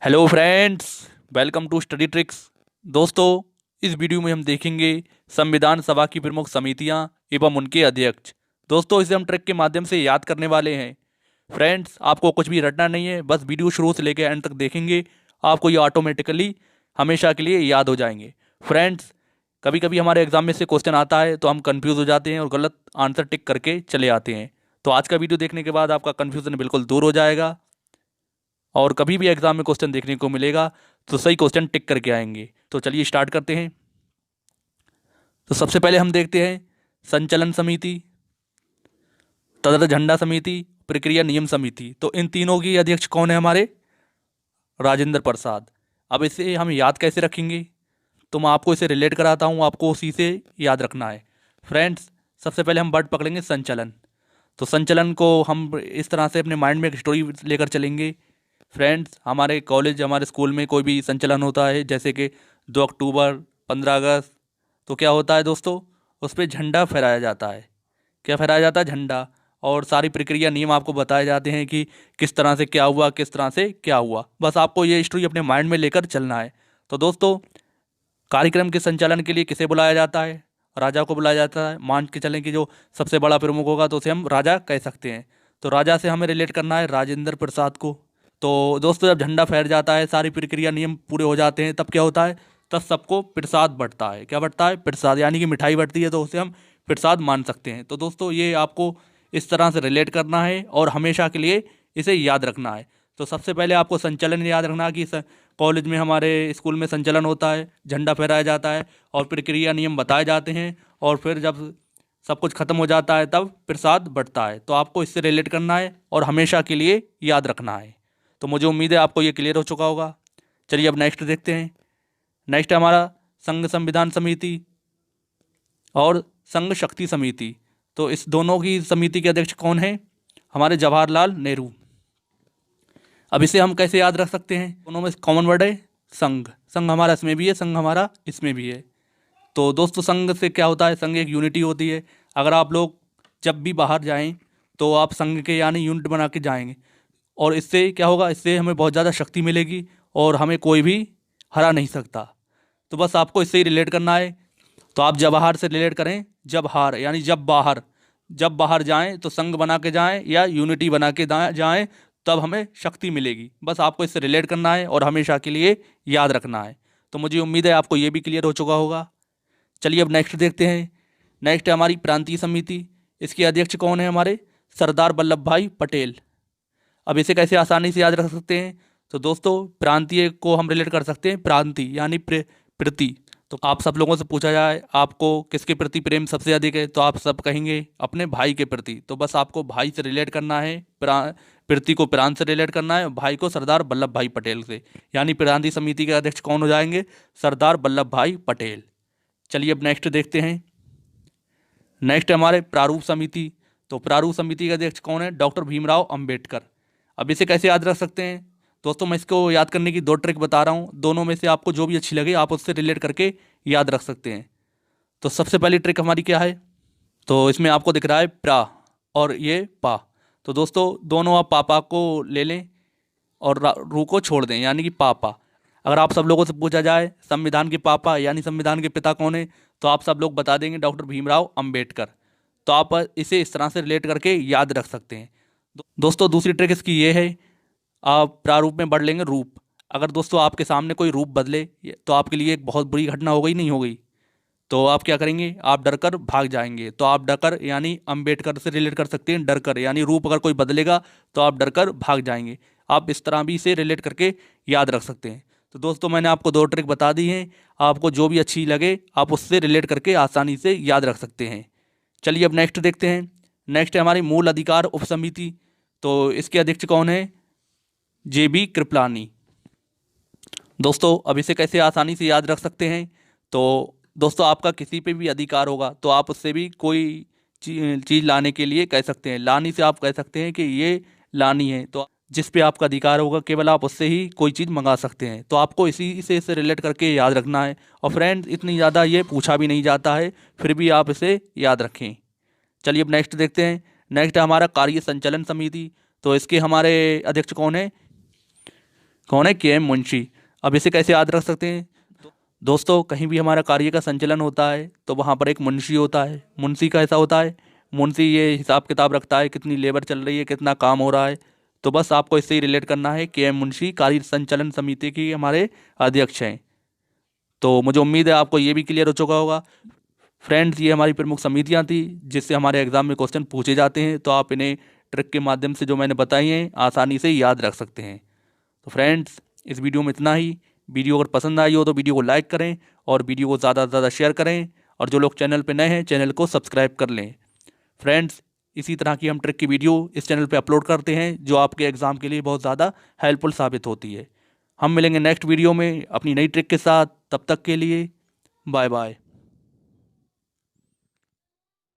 Hello friends, welcome to study tricks. दोस्तों, इस video में हम देखेंगे संविधान सभा की प्रमुख समितियां एवं उनके अध्यक्ष। दोस्तों, इसे हम ट्रिक के माध्यम से याद करने वाले हैं। फ्रेंड्स, आपको कुछ भी रटना नहीं है, बस वीडियो शुरू से लेकर एंड तक देखेंगे। आपको ये ऑटोमेटिकली हमेशा के लिए याद हो जाएंगे। फ्रेंड्स, कभी कभी हमारे एग्जाम में से क्वेश्चन आता है तो हम कंफ्यूज हो जाते हैं और गलत आंसर टिक करके चले आते हैं। तो आज का वीडियो देखने के बाद आपका कन्फ्यूजन बिल्कुल दूर हो जाएगा और कभी भी एग्जाम में क्वेश्चन देखने को मिलेगा तो सही क्वेश्चन टिक करके आएंगे। तो चलिए स्टार्ट करते हैं। तो सबसे पहले हम देखते हैं संचलन समिति, तदर्थ झंडा समिति, प्रक्रिया नियम समिति। तो इन तीनों की अध्यक्ष कौन है? हमारे राजेंद्र प्रसाद। अब इसे हम याद कैसे रखेंगे? तो मैं आपको इसे रिलेट कराता हूँ, आपको उसी से याद रखना है। फ्रेंड्स, सबसे पहले हम वर्ड पकड़ेंगे संचलन। तो संचलन को हम इस तरह से अपने माइंड में एक स्टोरी लेकर चलेंगे। फ्रेंड्स, हमारे कॉलेज, हमारे स्कूल में कोई भी संचलन होता है, जैसे कि 2 अक्टूबर, 15 अगस्त, तो क्या होता है दोस्तों? उस पर झंडा फहराया जाता है। क्या फहराया जाता है? झंडा। और सारी प्रक्रिया नियम आपको बताए जाते हैं कि किस तरह से क्या हुआ, किस तरह से क्या हुआ। बस आपको ये स्टोरी अपने माइंड में लेकर चलना है। तो दोस्तों, कार्यक्रम के संचालन के लिए किसे बुलाया जाता है? राजा को बुलाया जाता है। मान के चलें कि जो सबसे बड़ा प्रमुख होगा तो उसे हम राजा कह सकते हैं। तो राजा से हमें रिलेट करना है राजेंद्र प्रसाद को। तो दोस्तों, जब झंडा फहर जाता है, सारी प्रक्रिया नियम पूरे हो जाते हैं, तब क्या होता है? तब सबको प्रसाद बंटता है। क्या बंटता है? प्रसाद, यानी कि मिठाई बंटती है, तो उसे हम प्रसाद मान सकते हैं। तो दोस्तों, ये आपको इस तरह से रिलेट करना है और हमेशा के लिए इसे याद रखना है। तो सबसे पहले आपको संचलन याद रखना कि कॉलेज में, हमारे स्कूल में संचलन होता है, झंडा फहराया जाता है और प्रक्रिया नियम बताए जाते हैं, और फिर जब सब कुछ खत्म हो जाता है तब प्रसाद बढ़ता है। तो आपको इससे रिलेट करना है और हमेशा के लिए याद रखना है। तो मुझे उम्मीद है आपको ये क्लियर हो चुका होगा। चलिए अब नेक्स्ट देखते हैं। नेक्स्ट है हमारा संघ संविधान समिति और संघ शक्ति समिति। तो इस दोनों की समिति के अध्यक्ष कौन है? हमारे जवाहरलाल नेहरू। अब इसे हम कैसे याद रख सकते हैं? दोनों में कॉमन वर्ड है संघ। संघ हमारा इसमें भी है, संघ हमारा इसमें भी है। तो दोस्तों, संघ से क्या होता है? संघ एक यूनिटी होती है। अगर आप लोग जब भी बाहर जाएं तो आप संघ के यानी यूनिट बना के जाएंगे, और इससे क्या होगा? इससे हमें बहुत ज़्यादा शक्ति मिलेगी और हमें कोई भी हरा नहीं सकता। तो बस आपको इससे ही रिलेट करना है। तो आप जवाहर से रिलेट करें जब हार, यानी जब बाहर जाएं तो संघ बना के जाएं या यूनिटी बना के जाएं, तब हमें शक्ति मिलेगी। बस आपको इससे रिलेट करना है और हमेशा के लिए याद रखना है। तो मुझे उम्मीद है आपको ये भी क्लियर हो चुका होगा। चलिए अब नेक्स्ट देखते हैं। नेक्स्ट है हमारी प्रांतीय समिति। इसके अध्यक्ष कौन है? हमारे सरदार वल्लभ भाई पटेल। अब इसे कैसे आसानी से याद रख सकते हैं? तो दोस्तों, प्रांतीय को हम रिलेट कर सकते हैं प्रांति, यानी प्रति। तो आप सब लोगों से पूछा जाए आपको किसके प्रति प्रेम सबसे अधिक है, तो आप सब कहेंगे अपने भाई के प्रति। तो बस आपको भाई से रिलेट करना है, प्रति को प्रांत से रिलेट करना है, भाई को सरदार वल्लभ भाई पटेल से। यानी प्रांतीय समिति के अध्यक्ष कौन हो जाएंगे? सरदार वल्लभ भाई पटेल। चलिए अब नेक्स्ट देखते हैं। नेक्स्ट हमारे प्रारूप समिति। तो प्रारूप समिति के अध्यक्ष कौन है? डॉक्टर भीमराव अंबेडकर। अब इसे कैसे याद रख सकते हैं? दोस्तों, मैं इसको याद करने की 2 ट्रिक बता रहा हूँ, दोनों में से आपको जो भी अच्छी लगे आप उससे रिलेट करके याद रख सकते हैं। तो सबसे पहली ट्रिक हमारी क्या है? तो इसमें आपको दिख रहा है प्रा और ये पा। तो दोस्तों, दोनों आप पापा को ले लें और रू को छोड़ दें, यानी कि पापा। अगर आप सब लोगों से पूछा जाए संविधान के पापा यानी संविधान के पिता कौन है, तो आप सब लोग बता देंगे डॉक्टर भीमराव अंबेडकर। तो आप इसे इस तरह से रिलेट करके याद रख सकते हैं। दोस्तों, दूसरी ट्रिक इसकी ये है, आप प्रारूप में बढ़ लेंगे रूप। अगर दोस्तों आपके सामने कोई रूप बदले तो आपके लिए एक बहुत बुरी घटना हो गई, नहीं हो गई, तो आप क्या करेंगे? आप डरकर भाग जाएंगे। तो आप डरकर यानी अंबेडकर से रिलेट कर सकते हैं डरकर, यानी रूप अगर कोई बदलेगा तो आप डरकर भाग जाएंगे। आप इस तरह भी इसे रिलेट करके याद रख सकते हैं। तो दोस्तों, मैंने आपको 2 ट्रिक बता दी हैं, आपको जो भी अच्छी लगे आप उससे रिलेट करके आसानी से याद रख सकते हैं। चलिए अब नेक्स्ट देखते हैं। नेक्स्ट है हमारी मूल अधिकार उपसमिति। तो इसके अध्यक्ष कौन है? JB कृपलानी। दोस्तों, अब इसे कैसे आसानी से याद रख सकते हैं? तो दोस्तों, आपका किसी पे भी अधिकार होगा तो आप उससे भी कोई चीज़ लाने के लिए कह सकते हैं। लानी से आप कह सकते हैं कि ये लानी है, तो जिस पे आपका अधिकार होगा केवल आप उससे ही कोई चीज़ मंगा सकते हैं। तो आपको इसी से इससे रिलेट करके याद रखना है। और फ्रेंड्स, इतनी ज़्यादा ये पूछा भी नहीं जाता है, फिर भी आप इसे याद रखें। चलिए अब नेक्स्ट देखते हैं। नेक्स्ट है हमारा कार्य संचालन समिति। तो इसके हमारे अध्यक्ष कौन है? कौन है? के एम मुंशी। अब इसे कैसे याद रख सकते हैं? दोस्तों, कहीं भी हमारा कार्य का संचालन होता है तो वहाँ पर एक मुंशी होता है। मुंशी कैसा होता है? मुंशी ये हिसाब किताब रखता है, कितनी लेबर चल रही है, कितना काम हो रहा है। तो बस आपको इससे ही रिलेट करना है। के एम मुंशी कार्य संचालन समिति की हमारे अध्यक्ष हैं। तो मुझे उम्मीद है आपको ये भी क्लियर हो चुका होगा। फ्रेंड्स, ये हमारी प्रमुख समितियाँ थी जिससे हमारे एग्जाम में क्वेश्चन पूछे जाते हैं। तो आप इन्हें ट्रिक के माध्यम से जो मैंने बताई हैं आसानी से याद रख सकते हैं। तो फ्रेंड्स, इस वीडियो में इतना ही। वीडियो अगर पसंद आई हो तो वीडियो को लाइक करें और वीडियो को ज़्यादा से ज़्यादा शेयर करें। और जो लोग चैनल पर नए हैं चैनल को सब्सक्राइब कर लें। फ्रेंड्स, इसी तरह की हम ट्रिक की वीडियो इस चैनल पे अपलोड करते हैं जो आपके एग्ज़ाम के लिए बहुत ज़्यादा हेल्पफुल साबित होती है। हम मिलेंगे नेक्स्ट वीडियो में अपनी नई ट्रिक के साथ। तब तक के लिए बाय बाय।